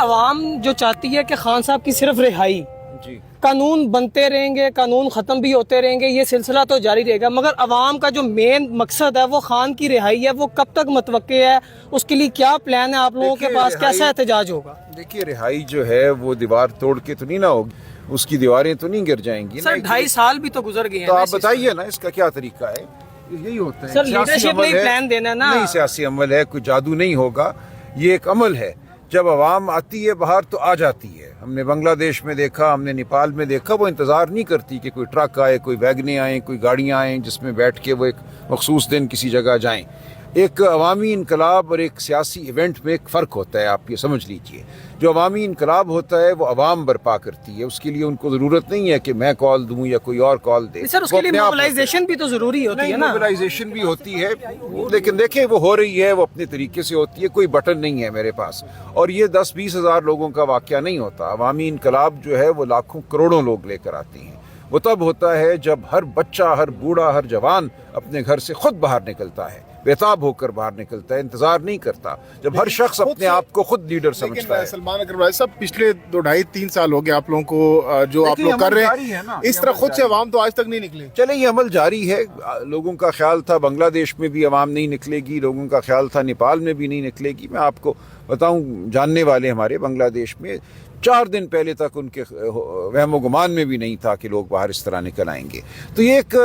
عوام جو چاہتی ہے کہ خان صاحب کی صرف رہائی، جی قانون بنتے رہیں گے، قانون ختم بھی ہوتے رہیں گے، یہ سلسلہ تو جاری رہے گا، مگر عوام کا جو مین مقصد ہے وہ خان کی رہائی ہے، وہ کب تک متوقع ہے؟ اس کے لیے کیا پلان ہے آپ لوگوں کے پاس؟ کیسا احتجاج ہوگا؟ دیکھیے رہائی جو ہے وہ دیوار توڑ کے تو نہیں نہ ہوگی، اس کی دیواریں تو نہیں گر جائیں گی سر 2.5 سال بھی تو گزر گئے ہیں، تو آپ بتائیے نا اس کا کیا طریقہ ہے؟ یہی ہوتا ہے سر سیاسی لیڈرشپ عمل نے ہے، پلان دینا نا۔ نہیں سیاسی عمل ہے، کوئی جادو نہیں ہوگا، یہ ایک عمل ہے۔ جب عوام آتی ہے باہر تو آ جاتی ہے، ہم نے بنگلہ دیش میں دیکھا، ہم نے نیپال میں دیکھا، وہ انتظار نہیں کرتی کہ کوئی ٹرک آئے، کوئی ویگنیں آئیں، کوئی گاڑیاں آئیں جس میں بیٹھ کے وہ ایک مخصوص دن کسی جگہ جائیں۔ ایک عوامی انقلاب اور ایک سیاسی ایونٹ میں ایک فرق ہوتا ہے، آپ یہ سمجھ لیجئے۔ جو عوامی انقلاب ہوتا ہے وہ عوام برپا کرتی ہے، اس کے لیے ان کو ضرورت نہیں ہے کہ میں کال دوں یا کوئی اور کال دے۔ سر اس کے لیے موبلائزیشن بھی تو ضروری ہوتی ہے نا۔ موبلائزیشن بھی ہوتی ہے، لیکن دیکھیں وہ ہو رہی ہے، وہ اپنے طریقے سے ہوتی ہے، کوئی بٹن نہیں ہے میرے پاس، اور یہ 10-20 ہزار لوگوں کا واقعہ نہیں ہوتا۔ عوامی انقلاب جو ہے وہ لاکھوں کروڑوں لوگ لے کر آتے ہیں۔ وہ تب ہوتا ہے جب ہر بچہ، ہر بوڑھا، ہر جوان اپنے گھر سے خود باہر نکلتا ہے، بیتاب ہو کر باہر نکلتا ہے، انتظار نہیں کرتا، جب ہر شخص اپنے آپ کو خود لیڈر سمجھتا ہے۔ سلمان اکرم صاحب پچھلے 2-2.5-3 سال ہو گئے آپ لوگوں کو جو آپ لوگ کر رہے ہیں، اس طرح خود سے عوام تو آج تک نہیں نکلے۔ چلے یہ عمل جاری ہے، لوگوں کا خیال تھا بنگلہ دیش میں بھی عوام نہیں نکلے گی، لوگوں کا خیال تھا نیپال میں بھی نہیں نکلے گی۔ میں آپ کو بتاؤں، جاننے والے ہمارے بنگلہ دیش میں 4 دن پہلے تک ان کے وہم و گمان میں بھی نہیں تھا کہ لوگ باہر اس طرح نکل آئیں گے۔ تو یہ ایک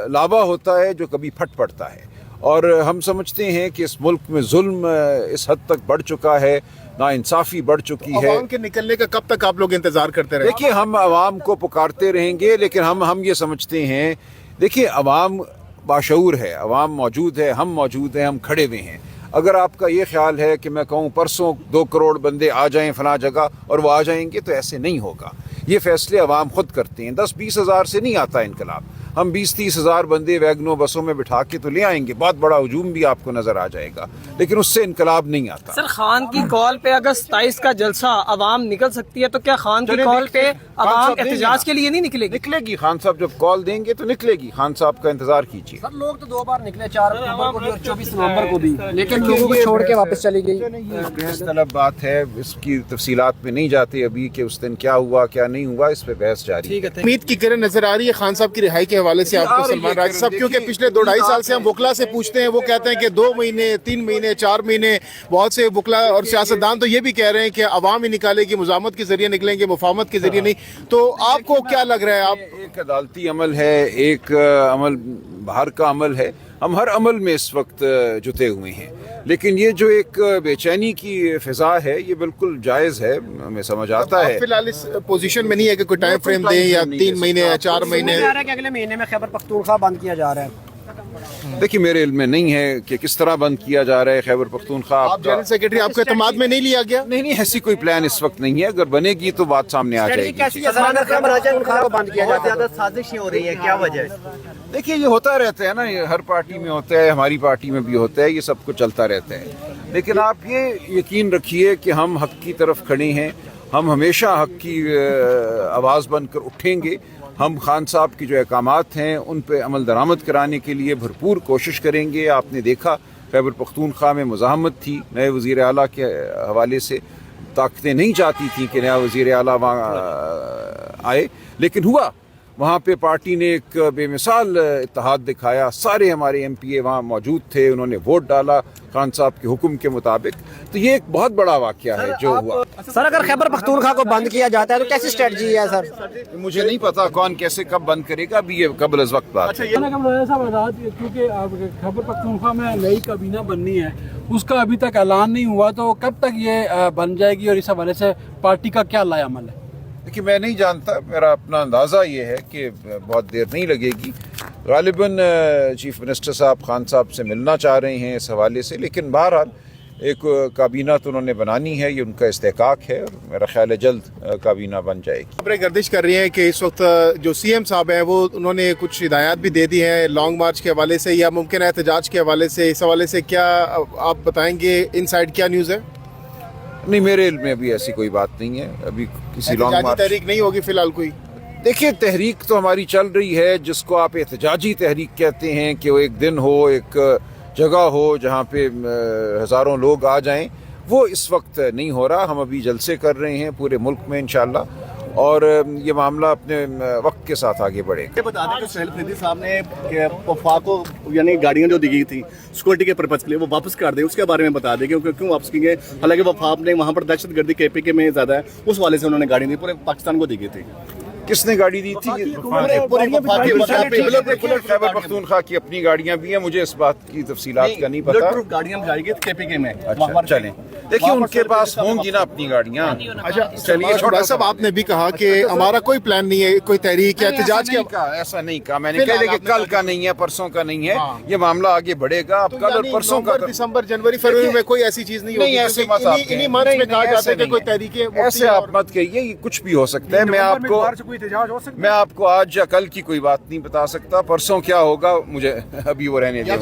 لابا ہوتا ہے جو کبھی پھٹ پڑتا ہے، اور ہم سمجھتے ہیں کہ اس ملک میں ظلم اس حد تک بڑھ چکا ہے، ناانصافی بڑھ چکی ہے۔ عوام کے نکلنے کا کب تک آپ لوگ انتظار کرتے رہے؟ دیکھیے ہم عوام کو پکارتے رہیں گے، لیکن ہم یہ سمجھتے ہیں، دیکھیے عوام باشعور ہے، عوام موجود ہے، ہم موجود ہیں، ہم کھڑے ہوئے ہیں۔ اگر آپ کا یہ خیال ہے کہ میں کہوں پرسوں 2 کروڑ بندے آ جائیں فلاں جگہ اور وہ آ جائیں گے، تو ایسے نہیں ہوگا۔ یہ فیصلے عوام خود کرتے ہیں۔ 10-20 ہزار سے نہیں آتا انقلاب، ہم 20-30 ہزار بندے ویگنوں بسوں میں بٹھا کے تو لے آئیں گے، بہت بڑا ہجوم بھی آپ کو نظر آ جائے گا، لیکن اس سے انقلاب نہیں آتا۔ سر خان کی کال پہ اگر 27 کا جلسہ عوام نکل سکتی ہے، تو کیا خان کی کال پہ عوام احتجاج کے لیے نہیں نکلے گی؟ نکلے گی، خان صاحب جب کال دیں گے تو نکلے گی، خان صاحب کا انتظار کیجیے۔ سر لوگ تو 2 بار نکلے، 4 اکتوبر کو بھی اور 24 نومبر کو بھی، لیکن لوگوں کو چھوڑ کے واپس چلی گئی۔ یہ بحث طلب بات ہے، اس کی تفصیلات میں نہیں جاتے ابھی کہ اس دن کیا ہوا کیا نہیں ہوا، اس پہ بحث جاری ہے۔ امید کی کرن نظر آ رہی ہے خان صاحب کی رہائی کے حوالے سے آپ کو سلمان راجہ صاحب، کیونکہ پچھلے 2-2.5 سال سے ہم وکلا سے پوچھتے ہیں، وہ کہتے ہیں کہ 2 مہینے 3 مہینے 4 مہینے، بہت سے وکلا اور سیاستدان تو یہ بھی کہہ رہے ہیں کہ عوام ہی نکالے گی، مزاحمت کے ذریعے نکلیں گے، مفاہمت کے ذریعے نہیں۔ تو آپ کو کیا لگ رہا ہے؟ آپ ایک عدالتی عمل ہے، ایک عمل باہر کا عمل ہے، ہم ہر عمل میں اس وقت جتے ہوئے ہیں، لیکن یہ جو ایک بے چینی کی فضا ہے یہ بالکل جائز ہے، ہمیں سمجھ آتا ہے۔ فی الحال اس پوزیشن میں نہیں ہے کہ کوئی ٹائم فریم دیں یا 3 مہینے یا 4 مہینے؟ کہہ رہا ہے کہ اگلے مہینے میں خیبر پختونخوا بند کیا جا رہا ہے۔ دیکھیے میرے علم میں نہیں ہے کہ کس طرح بند کیا جا رہا ہے خیبر پختونخوا۔ آپ جنرل سیکرٹری، آپ کے اعتماد میں نہیں لیا گیا؟ نہیں، ایسی کوئی پلان اس وقت نہیں ہے، اگر بنے گی تو بات سامنے آ جائے گی۔ بند کیا بہت زیادہ سازشیں ہو رہی ہیں، کیا وجہ ہے؟ دیکھیے یہ ہوتا رہتا ہے نا، یہ ہر پارٹی میں ہوتا ہے، ہماری پارٹی میں بھی ہوتا ہے، یہ سب کچھ چلتا رہتا ہے، لیکن آپ یہ یقین رکھیے کہ ہم حق کی طرف کھڑے ہیں، ہم ہمیشہ حق کی آواز بن کر اٹھیں گے۔ ہم خان صاحب کی جو احکامات ہیں ان پہ عمل درآمد کرانے کے لیے بھرپور کوشش کریں گے۔ آپ نے دیکھا خیبر پختونخوا میں مزاحمت تھی، نئے وزیر اعلیٰ کے حوالے سے طاقتیں نہیں چاہتی تھیں کہ نیا وزیر اعلیٰ وہاں آئے، لیکن ہوا۔ وہاں پہ پارٹی نے ایک بے مثال اتحاد دکھایا، سارے ہمارے ایم پی اے وہاں موجود تھے، انہوں نے ووٹ ڈالا خان صاحب کے حکم کے مطابق۔ تو یہ ایک بہت بڑا واقعہ ہے جو ہوا۔ سر اگر خیبر پختونخوا کو بند کیا جاتا ہے تو کیسی اسٹریٹجی ہے سر؟ مجھے نہیں پتا کون کیسے کب بند کرے گا، ابھی یہ قبل از وقت بات ہے۔ کیونکہ خیبر پختونخوا میں نئی کابینہ بننی ہے، اس کا ابھی تک اعلان نہیں ہوا، تو کب تک یہ بن جائے گی اور اس حوالے سے پارٹی کا کیا لائے عمل ہے؟ دیکھیے میں نہیں جانتا، میرا اپنا اندازہ یہ ہے کہ بہت دیر نہیں لگے گی۔ غالباً چیف منسٹر صاحب خان صاحب سے ملنا چاہ رہے ہیں اس حوالے سے، لیکن بہرحال ایک کابینہ تو انہوں نے بنانی ہے، یہ ان کا استحقاق ہے، اور میرا خیال ہے جلد کابینہ بن جائے گی۔ خبریں گردش کر رہی ہیں کہ اس وقت جو سی ایم صاحب ہیں وہ انہوں نے کچھ ہدایات بھی دے دی ہیں لانگ مارچ کے حوالے سے یا ممکنہ احتجاج کے حوالے سے، اس حوالے سے کیا آپ بتائیں گے؟ ان سائڈ کیا نیوز ہے؟ نہیں، میرے علم میں ابھی ایسی کوئی بات نہیں ہے، ابھی کسی لانگ احتجاجی مارچ۔ تحریک نہیں ہوگی فی الحال کوئی؟ دیکھیے تحریک تو ہماری چل رہی ہے، جس کو آپ احتجاجی تحریک کہتے ہیں، کہ وہ ایک دن ہو، ایک جگہ ہو جہاں پہ ہزاروں لوگ آ جائیں، وہ اس وقت نہیں ہو رہا. ہم ابھی جلسے کر رہے ہیں پورے ملک میں انشاءاللہ, اور یہ معاملہ اپنے وقت کے ساتھ آگے بڑھے گا. یہ بتا دیں کہ سہیل فریدی صاحب نے کہ وفاق کو یعنی گاڑیاں جو دی گئی تھی سیکورٹی کے پرپز کے لیے وہ واپس کر دیں, اس کے بارے میں بتا دیں کہ کیوں واپس کی گئے. حالانکہ وفاق نے وہاں پر دہشت گردی کے پی کے میں زیادہ ہے, اس والے سے انہوں نے گاڑی دی, پورے پاکستان کو دی گئی تھی. کس نے گاڑی دی تھی؟ خیبر پختونخوا کی اپنی گاڑیاں بھی ہیں, مجھے اس بات کی تفصیلات کا نہیں پتا. گاڑیاں بھجائی گئی کے پی کے میں. اچھا چلیں, دیکھیے ان کے پاس ہوں گی نا اپنی گاڑیاں. اچھا چلیے, صاحب آپ نے بھی کہا کہ ہمارا کوئی پلان نہیں ہے, کوئی تحریک یا احتجاج کیا؟ ایسا نہیں کہا میں نے, کہ کل کا نہیں ہے, پرسوں کا نہیں ہے, یہ معاملہ آگے بڑھے گا. اب کل اور پرسوں کا, دسمبر جنوری فروری میں کوئی ایسی چیز نہیں ہوگی. ایسے مت آپ انہی منچ میں کہا جاتا ہے کہ کوئی تحریک, ایسے آپ مت کہیے, یہ کچھ بھی ہو سکتا ہے. میں آپ کو آج یا کل کی کوئی بات نہیں بتا سکتا, پرسوں کیا ہوگا مجھے ابھی وہ رہنے دیں.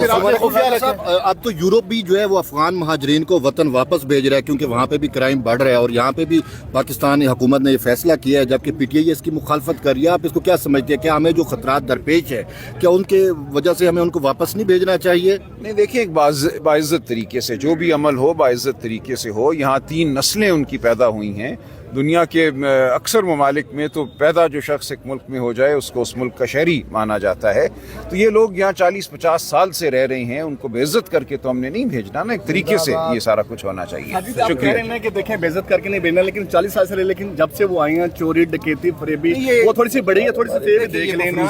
اب تو یورپ بھی جو ہے وہ افغان مہاجرین کو وطن واپس بھیج رہا ہے, کیونکہ وہاں پہ بھی کرائم بڑھ رہا ہے, اور یہاں پہ بھی پاکستانی حکومت نے یہ فیصلہ کیا ہے, جبکہ پی ٹی آئی اس کی مخالفت کر رہی ہے. آپ اس کو کیا سمجھتے ہیں, کیا ہمیں جو خطرات درپیش ہے کیا ان کے وجہ سے ہمیں ان کو واپس نہیں بھیجنا چاہیے؟ نہیں, دیکھیں ایک باعزت طریقے سے جو بھی عمل ہو باعزت طریقے سے ہو. یہاں 3 نسلیں ان کی پیدا ہوئی ہیں. دنیا کے اکثر ممالک میں تو پیدا جو شخص ایک ملک میں ہو جائے اس کو اس ملک کا شہری مانا جاتا ہے. تو یہ لوگ یہاں 40-50 سال سے رہ رہے ہیں, ان کو بے عزت کر کے تو ہم نے نہیں بھیجنا نا. ایک طریقے سے یہ سارا کچھ ہونا چاہیے. شکریہ. کہ دیکھیں بے عزت کر کے نہیں بھیجنا, لیکن 40 سال سے رہے, لیکن جب سے وہ آئی ہیں چوری ڈکیتی فریبی وہ تھوڑی سی بڑی ہے, تھوڑی سی دیکھ لینا.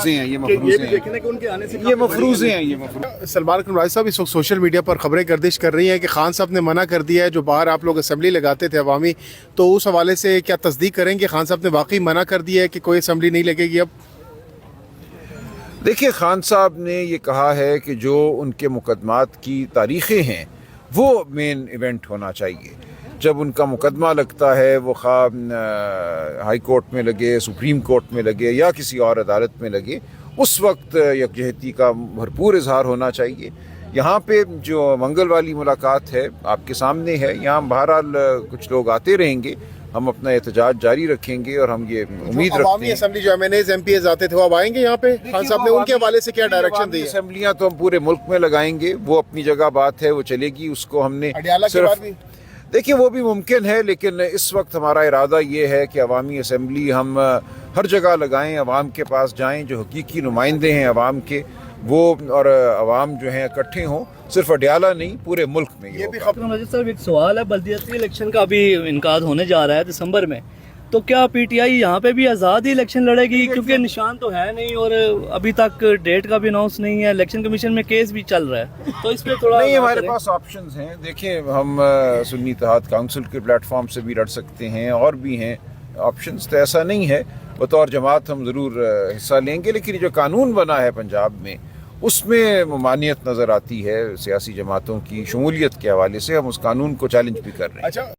یہ مفروضے ہیں. سلمان قمرائی صاحب اس وقت سوشل میڈیا پر خبریں گردش کر رہی ہیں کہ خان صاحب نے منع کر دیا ہے, جو باہر آپ لوگ اسمبلی لگاتے تھے عوامی, تو اس حوالے سے کیا تصدیق کریں کہ خان صاحب نے واقعی منع کر دیا ہے کہ کوئی اسمبلی نہیں لگے گی اب؟ دیکھیے خان صاحب نے یہ کہا ہے کہ جو ان کے مقدمات کی تاریخیں ہیں وہ مین ایونٹ ہونا چاہیے. جب ان کا مقدمہ لگتا ہے وہ خواہ ہائی کورٹ میں لگے, سپریم کورٹ میں لگے یا کسی اور عدالت میں لگے, اس وقت یکجہتی کا بھرپور اظہار ہونا چاہیے. یہاں پہ جو منگل والی ملاقات ہے آپ کے سامنے ہے, یہاں بہرحال کچھ لوگ آتے رہیں گے, ہم اپنا احتجاج جاری رکھیں گے, اور ہم یہ امید رکھتے عوامی ہیں. اسمبلی جو MNAs MPAs آتے تھے وہ اب آئیں گے یہاں پہ؟ خان صاحب نے ان کے حوالے سے کیا ڈائریکشن دی ہے؟ اسمبلیاں تو ہم پورے ملک میں لگائیں گے, وہ اپنی جگہ بات ہے, وہ چلے گی. اس کو ہم نے صرف دیکھیے وہ بھی ممکن ہے, لیکن اس وقت ہمارا ارادہ یہ ہے کہ عوامی اسمبلی ہم ہر جگہ لگائیں, عوام کے پاس جائیں, جو حقیقی نمائندے ہیں عوام کے وہ, اور عوام جو ہیں اکٹھے ہوں, صرف اڈیالہ نہیں پورے ملک میں. یہ بھی مجھد صاحب ایک سوال ہے, بلدیاتی الیکشن کا بھی انعقاد ہونے جا رہا ہے دسمبر میں, تو کیا پی ٹی آئی یہاں پہ بھی آزاد ہی الیکشن لڑے گی؟ کیونکہ نشان تو ہے نہیں اور ابھی تک ڈیٹ کا بھی اناؤنس نہیں ہے, الیکشن کمیشن میں کیس بھی چل رہا ہے, تو اس پہ تھوڑا نہیں, ہمارے پاس آپشنز ہیں. دیکھیں ہم سنی اتحاد کونسل کے پلیٹ فارم سے بھی لڑ سکتے ہیں, اور بھی ہیں آپشنز, تو ایسا نہیں ہے. بطور جماعت ہم ضرور حصہ لیں گے, لیکن جو قانون بنا ہے پنجاب میں اس میں ممانعت نظر آتی ہے سیاسی جماعتوں کی شمولیت کے حوالے سے. ہم اس قانون کو چیلنج بھی کر رہے ہیں.